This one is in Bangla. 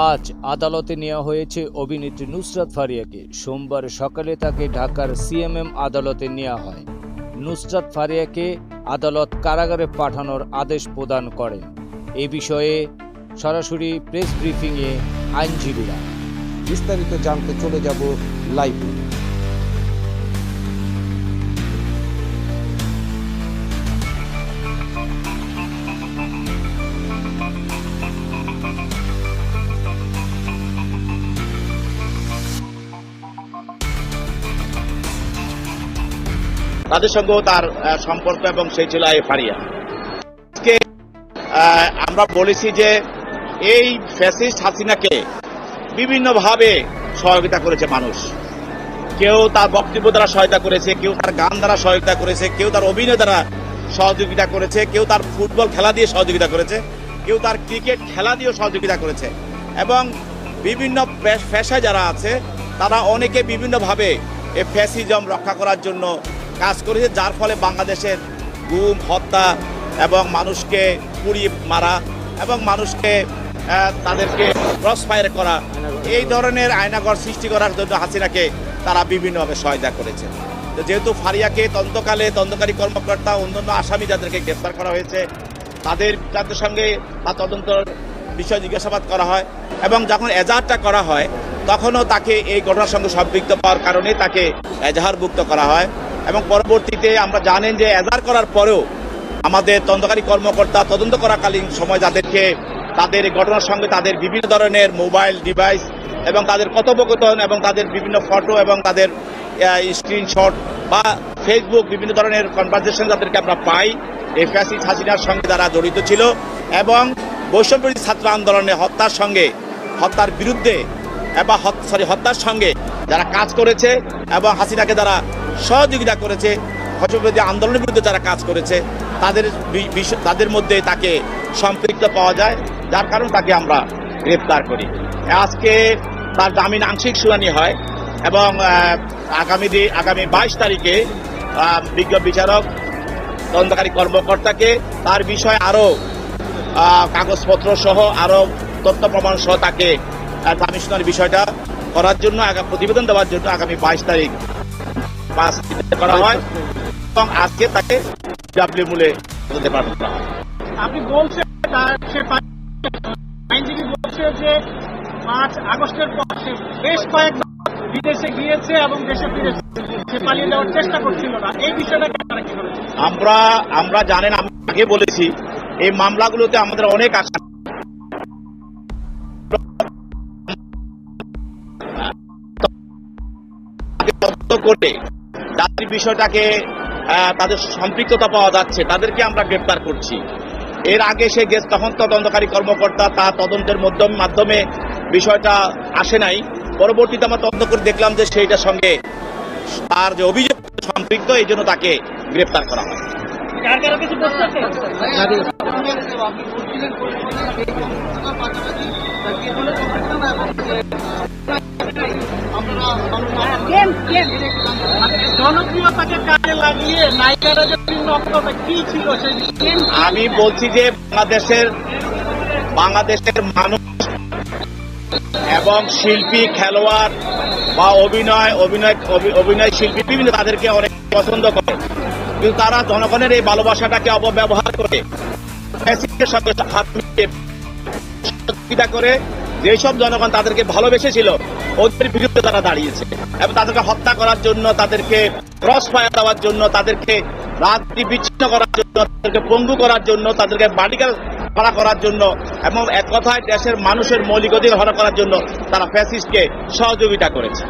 আজ আদালতে নেওয়া হয়েছে অভিনেত্রী নুসরাত ফারিয়াকে। সোমবার সকালে তাকে ঢাকার সিএমএম আদালতে নেওয়া হয়। নুসরাত ফারিয়াকে আদালত কারাগারে পাঠানোর আদেশ প্রদান করেন। এ বিষয়ে সরাসরি প্রেস ব্রিফিংয়ে আইনজীবীরা। বিস্তারিত জানতে চলে যাব লাইভে। তাদের সঙ্গেও তার সম্পর্ক এবং সেই ছিল ফারিয়া। আমরা বলেছি যে এই ফ্যাসিস্ট হাসিনাকে বিভিন্নভাবে সহযোগিতা করেছে মানুষ। কেউ তার বক্তব্য দ্বারা সহায়তা করেছে, কেউ তার গান দ্বারা সহযোগিতা করেছে, কেউ তার অভিনয় দ্বারা সহযোগিতা করেছে, কেউ তার ফুটবল খেলা দিয়ে সহযোগিতা করেছে, কেউ তার ক্রিকেট খেলা দিয়েও সহযোগিতা করেছে। এবং বিভিন্ন পেশায় যারা আছে তারা অনেকে বিভিন্নভাবে এই ফ্যাসিজম রক্ষা করার জন্য কাজ করেছে, যার ফলে বাংলাদেশের গুম, হত্যা এবং মানুষকে পুড়িয়ে মারা এবং মানুষকে তাদেরকে ক্রস ফায়ার করা, এই ধরনের আয়নাঘর সৃষ্টি করার জন্য হাসিনাকে তারা বিভিন্নভাবে সহায়তা করেছে। তো যেহেতু ফারিয়াকে তদন্তকারী কর্মকর্তা অন্যান্য আসামি যাদেরকে গ্রেফতার করা হয়েছে তাদের সঙ্গে তার তদন্ত বিষয় জিজ্ঞাসাবাদ করা হয় এবং যখন এজাহারটা করা হয় তখনও তাকে এই ঘটনার সঙ্গে সম্পৃক্ত পাওয়ার কারণে তাকে এজাহারভুক্ত করা হয়। এবং পরবর্তীতে আমরা জানেন যে এজাহার করার পরেও আমাদের তদন্তকারী কর্মকর্তা তদন্ত করাকালীন সময় তাদের ঘটনার সঙ্গে তাদের বিভিন্ন ধরনের মোবাইল ডিভাইস এবং তাদের কথোপকথন এবং তাদের বিভিন্ন ফটো এবং তাদের স্ক্রিনশট বা ফেসবুক বিভিন্ন ধরনের কনভারসেশন যাদেরকে আমরা পাই এই ফ্যাসিস্ট হাসিনার সঙ্গে তারা জড়িত ছিল এবং বৈষম্যবিরোধী ছাত্র আন্দোলনে হত্যার বিরুদ্ধে বা হত্যার সঙ্গে যারা কাজ করেছে এবং হাসিনাকে যারা সহযোগিতা করেছে, বৈষম্যবিরোধী আন্দোলনের বিরুদ্ধে যারা কাজ করেছে তাদের মধ্যে তাকে সম্পৃক্ত পাওয়া যায়, যার কারণে তাকে আমরা গ্রেফতার করি। আজকে তার জামিন আংশিক শুনানি হয় এবং আগামী 22 তারিখে বিজ্ঞ বিচারক তদন্তকারী কর্মকর্তাকে তার বিষয়ে আরো কাগজপত্র সহ আরো তথ্য প্রমাণ সহ তাকে জামিন শুনানির বিষয়টা করার জন্য প্রতিবেদন দেওয়ার জন্য আগামী 22 তারিখ করা হয় এবং আজকে তাকে ডাব্লিউ মূলে পাঠানো হয়। আপনি বলছেন আইনজীবী বলছে যে 5 আগস্টের পর সে বেশ কয়েকবার বিদেশে গিয়েছে এবং দেশে ফিরেছে, সে পালিয়ে যাওয়ার চেষ্টা করছিল না। এই বিষয়টা আমরা জানেন, আমি আগে বলেছি এই মামলাগুলোতে আমাদের অনেক আশা করে যাত্রী বিষয়টাকে তাদের সম্পৃক্ততা পাওয়া যাচ্ছে তাদেরকে আমরা গ্রেফতার করছি। এর আগে সে গেছে তখন তদন্তকারী কর্মকর্তা তার তদন্তের মাধ্যমে বিষয়টা আসে নাই। পরবর্তীতে আমরা তদন্ত করে দেখলাম যে সেইটার সঙ্গে তার যে অভিযোগ সম্পৃক্ত, এই জন্য তাকে গ্রেফতার করা হয়। আমি বলছি যে বাংলাদেশের মানুষ এবং শিল্পী, খেলোয়াড় বা অভিনয় শিল্পী বিভিন্ন তাদেরকে অনেক পছন্দ করে, কিন্তু তারা জনগণের এই ভালোবাসাটাকে অপব্যবহার করে সহযোগিতা করে যেসব জনগণ তাদেরকে ভালোবেসেছিল ওদের বিরুদ্ধে তারা দাঁড়িয়েছে এবং তাদেরকে হত্যা করার জন্য, তাদেরকে ক্রস ফায়ার দেওয়ার জন্য, তাদেরকে রাত্রি বিচ্ছিন্ন করার জন্য, তাদেরকে পঙ্গু করার জন্য, তাদেরকে বাড়িঘর ভাড়া করার জন্য এবং এক কথায় দেশের মানুষের মৌলিক অধিকার হরণ করার জন্য তারা ফ্যাসিস্টকে সহযোগিতা করেছে।